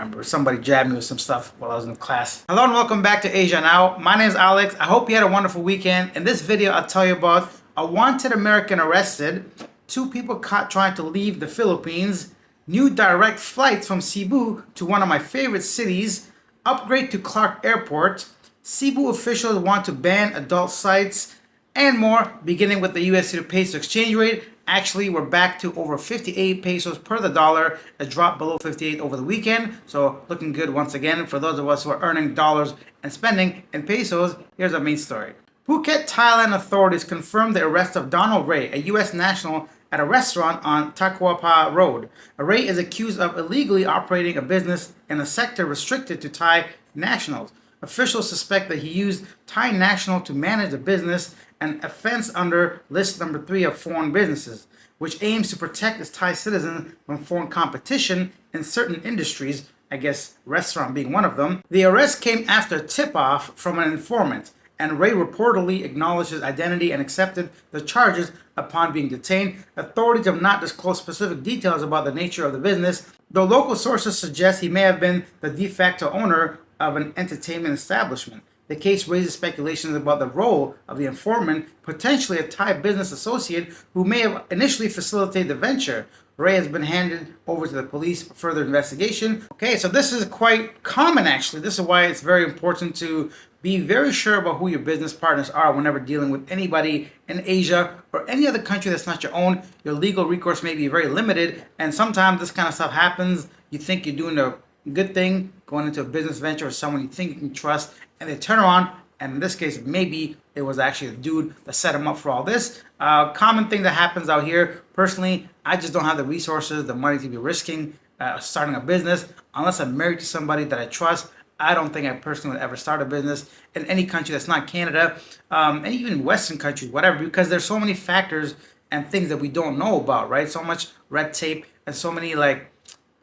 remember. Somebody jabbed me with some stuff while I was in class. Hello and welcome back to Asia Now. My name is Alex. I hope you had a wonderful weekend. In this video, I'll tell you about a wanted American arrested, 2 people caught trying to leave the Philippines, new direct flights from Cebu to one of my favorite cities, upgrade to Clark Airport, Cebu officials want to ban adult sites, and more, beginning with the USD to peso exchange rate. Actually, we're back to over 58 pesos per the dollar. It dropped below 58 over the weekend, so looking good once again. For those of us who are earning dollars and spending in pesos, here's our main story. Phuket, Thailand authorities confirmed the arrest of Donald Ray, a U.S. national, at a restaurant on Takwapa Road. Ray is accused of illegally operating a business in a sector restricted to Thai nationals. Officials suspect that he used Thai national to manage the business, an offense under list number 3 of foreign businesses, which aims to protect its Thai citizens from foreign competition in certain industries, I guess restaurant being one of them. The arrest came after a tip-off from an informant, and Ray reportedly acknowledged his identity and accepted the charges upon being detained. Authorities have not disclosed specific details about the nature of the business, though local sources suggest he may have been the de facto owner of an entertainment establishment. The case raises speculations about the role of the informant, potentially a Thai business associate who may have initially facilitated the venture. Ray has been handed over to the police for further investigation. Okay, so this is quite common actually. This is why it's very important to be very sure about who your business partners are whenever dealing with anybody in Asia or any other country that's not your own. Your legal recourse may be very limited, and sometimes this kind of stuff happens. You think you're doing a good thing, going into a business venture with someone you think you can trust, and they turn around, and in this case, maybe it was actually the dude that set him up for all this. Common thing that happens out here. Personally, I just don't have the resources, the money to be risking starting a business. Unless I'm married to somebody that I trust, I don't think I personally would ever start a business in any country that's not Canada, and even Western countries, whatever, because there's so many factors and things that we don't know about, right? So much red tape and so many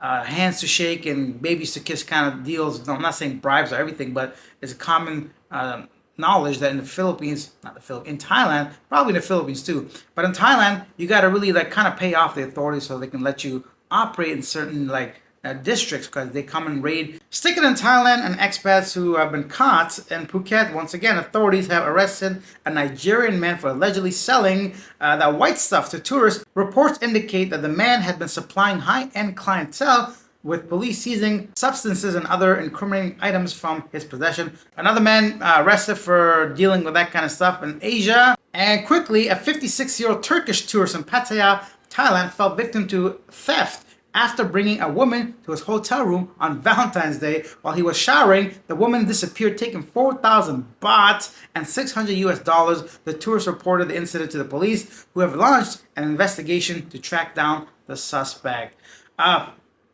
hands to shake and babies to kiss kind of deals. I'm not saying bribes or everything, but it's a common knowledge that in the Philippines, in Thailand, probably in the Philippines too, but in Thailand, you got to really kind of pay off the authorities so they can let you operate in certain districts, because they come and raid. Sticking in Thailand, and expats who have been caught in Phuket. Once again, authorities have arrested a Nigerian man for allegedly selling that white stuff to tourists. Reports indicate that the man had been supplying high-end clientele, with police seizing substances and other incriminating items from his possession. Another man arrested for dealing with that kind of stuff in Asia. And quickly, a 56-year-old Turkish tourist in Pattaya, Thailand, fell victim to theft after bringing a woman to his hotel room on Valentine's Day. While he was showering, the woman disappeared, taking 4,000 baht and $600. The tourist reported the incident to the police, who have launched an investigation to track down the suspect.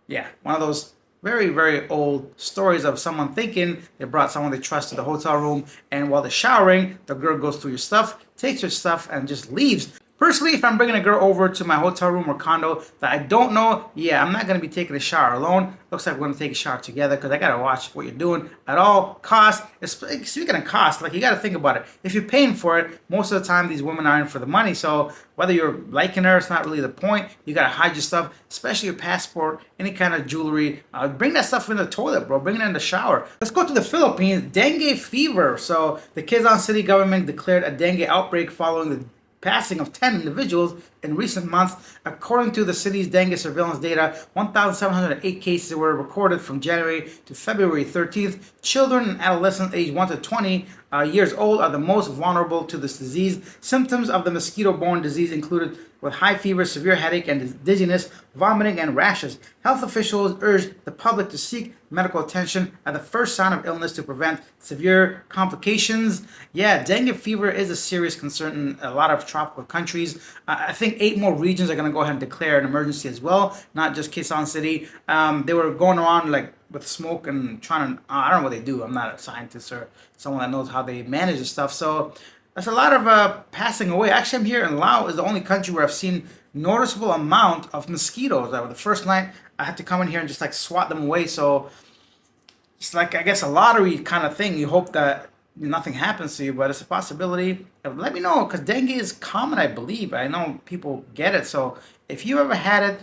Yeah, one of those very, very old stories of someone thinking they brought someone they trust to the hotel room, and while they're showering, the girl goes through your stuff, takes your stuff, and just leaves. Personally, if I'm bringing a girl over to my hotel room or condo that I don't know, yeah, I'm not going to be taking a shower alone. Looks like we're going to take a shower together, because I got to watch what you're doing at all costs. Speaking of cost, you got to think about it. If you're paying for it, most of the time these women are in for the money. So whether you're liking her, it's not really the point. You got to hide your stuff, especially your passport, any kind of jewelry. Bring that stuff in the toilet, bro. Bring it in the shower. Let's go to the Philippines. Dengue fever. So the Quezon City government declared a dengue outbreak following the passing of 10 individuals in recent months. According to the city's dengue surveillance data, 1,708 cases were recorded from January to February 13th. Children and adolescents aged 1 to 20 years old are the most vulnerable to this disease. Symptoms of the mosquito-borne disease included with high fever, severe headache and dizziness, vomiting, and rashes. Health officials urged the public to seek medical attention at the first sign of illness to prevent severe complications. Yeah, dengue fever is a serious concern in a lot of tropical countries. I think 8 more regions are going to go ahead and declare an emergency as well, not just Quezon City. They were going around with smoke and trying to, I don't know what they do. I'm not a scientist or someone that knows how they manage this stuff. So there's a lot of passing away. Actually, I'm here in Laos, is the only country where I've seen noticeable amount of mosquitoes. The first night I had to come in here and just swat them away. So it's I guess a lottery kind of thing. You hope that nothing happens to you, but it's a possibility. Let me know, because dengue is common, I believe. I know people get it. So if you ever had it,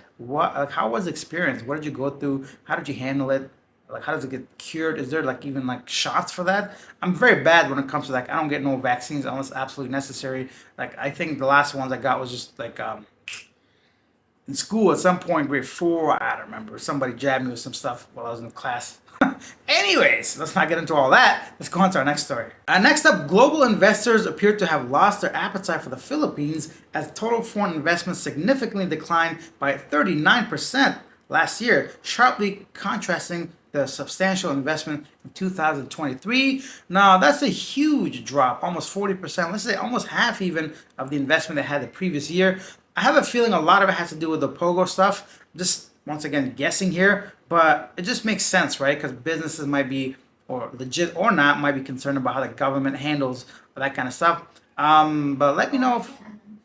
how was the experience? What did you go through? How did you handle it? Like, how does it get cured? Is there like even like shots for that? I'm very bad when it comes to like, I don't get no vaccines unless absolutely necessary. Like, I think the last ones I got was just like in school at some point, grade 4. I don't remember. Somebody jabbed me with some stuff while I was in class. Anyways, let's not get into all that. Let's go on to our next story. Next up, global investors appear to have lost their appetite for the Philippines as total foreign investment significantly declined by 39% last year, sharply contrasting the substantial investment in 2023. Now, that's a huge drop, almost 40%. Let's say almost half even of the investment they had the previous year. I have a feeling a lot of it has to do with the Pogo stuff. Just once again guessing here, but it just makes sense, right? Because businesses might be, or legit or not, might be concerned about how the government handles that kind of stuff. But let me know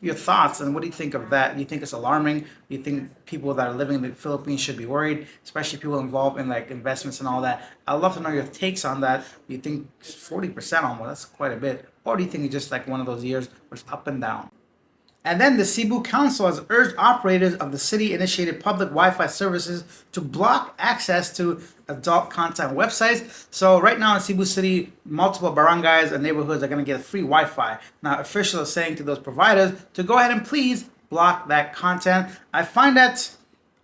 your thoughts and what do you think of that? Do you think it's alarming? Do you think people that are living in the Philippines should be worried, especially people involved in like investments and all that? I'd love to know your takes on that. Do you think 40% almost, that's quite a bit, or do you think it's just like one of those years where it's up and down? And then the Cebu Council has urged operators of the city-initiated public Wi-Fi services to block access to adult content websites. So right now in Cebu City, multiple barangays and neighborhoods are going to get free Wi-Fi. Now officials are saying to those providers to go ahead and please block that content. I find that,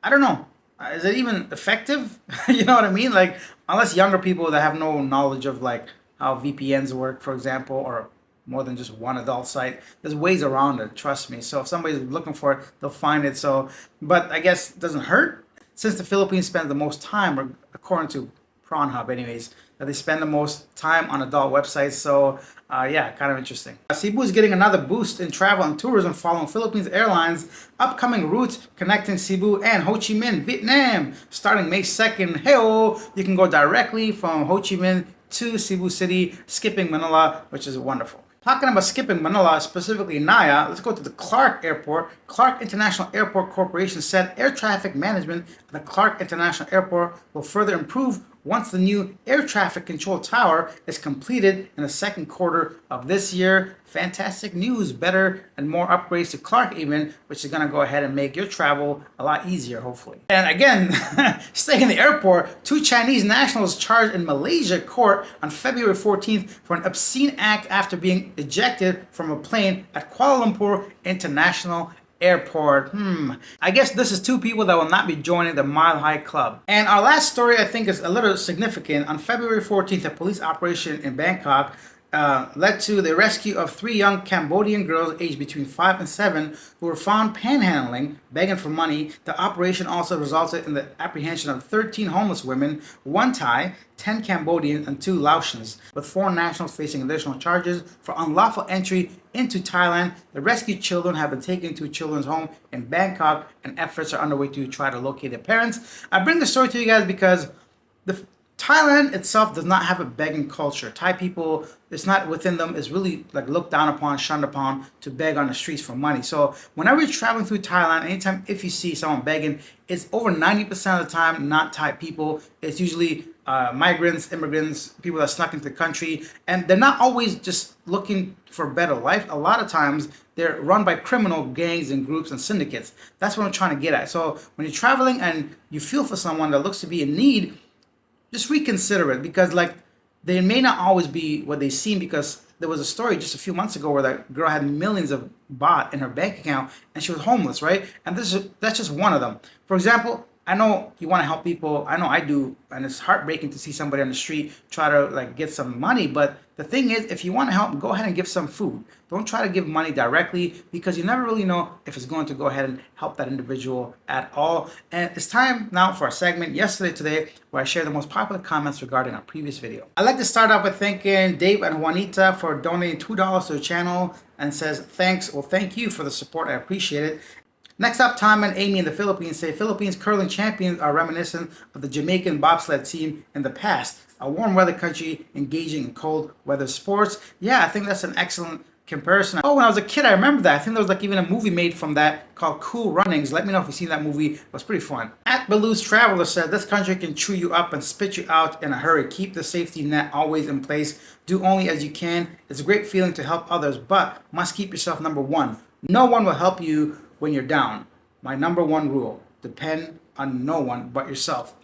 I don't know, is it even effective? You know what I mean? Like, unless younger people that have no knowledge of like how VPNs work, for example, or more than just one adult site. There's ways around it, trust me. So if somebody's looking for it, they'll find it. So, but I guess it doesn't hurt since the Philippines spend the most time, or according to Hub anyways, that they spend the most time on adult websites. So yeah, kind of interesting. Cebu is getting another boost in travel and tourism following Philippines Airlines upcoming route connecting Cebu and Ho Chi Minh, Vietnam. Starting May 2nd, hey-oh, you can go directly from Ho Chi Minh to Cebu City, skipping Manila, which is wonderful. Talking about skipping Manila, specifically Naya, let's go to the Clark Airport. Clark International Airport Corporation said air traffic management at the Clark International Airport will further improve once the new air traffic control tower is completed in the second quarter of this year. Fantastic news, better and more upgrades to Clark even, which is going to go ahead and make your travel a lot easier, hopefully. And again, staying in the airport, 2 Chinese nationals charged in Malaysia court on February 14th for an obscene act after being ejected from a plane at Kuala Lumpur International Airport. I guess this is 2 people that will not be joining the Mile High Club. And our last story I think is a little significant. On February 14th, a police operation in Bangkok led to the rescue of 3 young Cambodian girls aged between 5 and 7 who were found panhandling, begging for money. The operation also resulted in the apprehension of 13 homeless women, 1 Thai, 10 Cambodians, and 2 Laotians, with 4 nationals facing additional charges for unlawful entry into Thailand. The rescued children have been taken to a children's home in Bangkok, and efforts are underway to try to locate their parents. I bring the story to you guys because Thailand itself does not have a begging culture. Thai people, it's not within them, is really like looked down upon, shunned upon to beg on the streets for money. So whenever you're traveling through Thailand, anytime if you see someone begging, it's over 90% of the time not Thai people. It's usually migrants, immigrants, people that snuck into the country, and they're not always just looking for a better life. A lot of times they're run by criminal gangs and groups and syndicates. That's what I'm trying to get at. So when you're traveling and you feel for someone that looks to be in need, just reconsider it, because like they may not always be what they seem, because there was a story just a few months ago where that girl had millions of baht in her bank account and she was homeless, right? And that's just one of them. For example, I know you want to help people. I know I do, and it's heartbreaking to see somebody on the street try to like get some money. But the thing is, if you want to help, go ahead and give some food. Don't try to give money directly, because you never really know if it's going to go ahead and help that individual at all. And it's time now for our segment, Yesterday Today, where I share the most popular comments regarding our previous video. I'd like to start off by thanking Dave and Juanita for donating $2 to the channel, and says, thanks. Well, thank you for the support. I appreciate it. Next up, Tom and Amy in the Philippines say Philippines curling champions are reminiscent of the Jamaican bobsled team in the past, a warm weather country engaging in cold weather sports. Yeah, I think that's an excellent comparison. Oh, when I was a kid, I remember that. I think there was like even a movie made from that called Cool Runnings. Let me know if you've seen that movie. It was pretty fun. At Baloo's Traveler said, this country can chew you up and spit you out in a hurry. Keep the safety net always in place. Do only as you can. It's a great feeling to help others, but must keep yourself number one. No one will help you when you're down. My number one rule, depend on no one but yourself.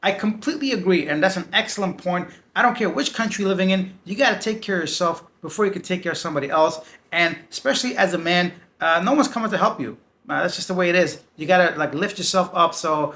I completely agree, and that's an excellent point. I don't care which country you're living in, you got to take care of yourself before you can take care of somebody else. And especially as a man, no one's coming to help you. That's just the way it is. You got to like lift yourself up. So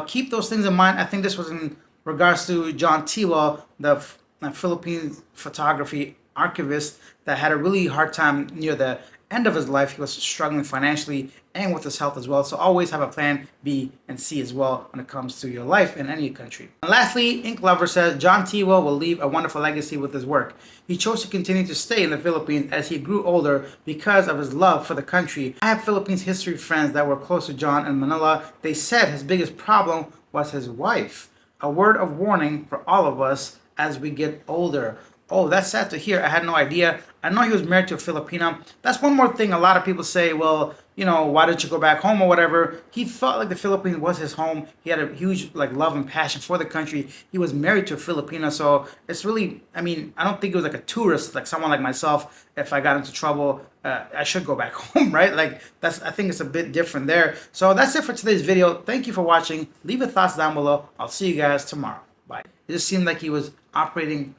keep those things in mind. I think this was in regards to John Tiwa, the Philippine photography archivist that had a really hard time near the end of his life. He was struggling financially and with his health as well. So always have a plan B and C as well when it comes to your life in any country. And lastly, Ink Lover says John Tiwa will leave a wonderful legacy with his work. He chose to continue to stay in the Philippines as he grew older because of his love for the country. I have Philippines history friends that were close to John in Manila. They said his biggest problem was his wife. A word of warning for all of us as we get older. Oh, that's sad to hear. I had no idea. I know he was married to a Filipina. That's one more thing a lot of people say, well, you know, why didn't you go back home or whatever? He felt like the Philippines was his home. He had a huge like love and passion for the country. He was married to a Filipina, so it's really, I mean, I don't think he was like a tourist, like someone like myself. If I got into trouble, I should go back home, right? Like I think it's a bit different there. So that's it for today's video. Thank you for watching. Leave your thoughts down below. I'll see you guys tomorrow. Bye. It just seemed like he was operating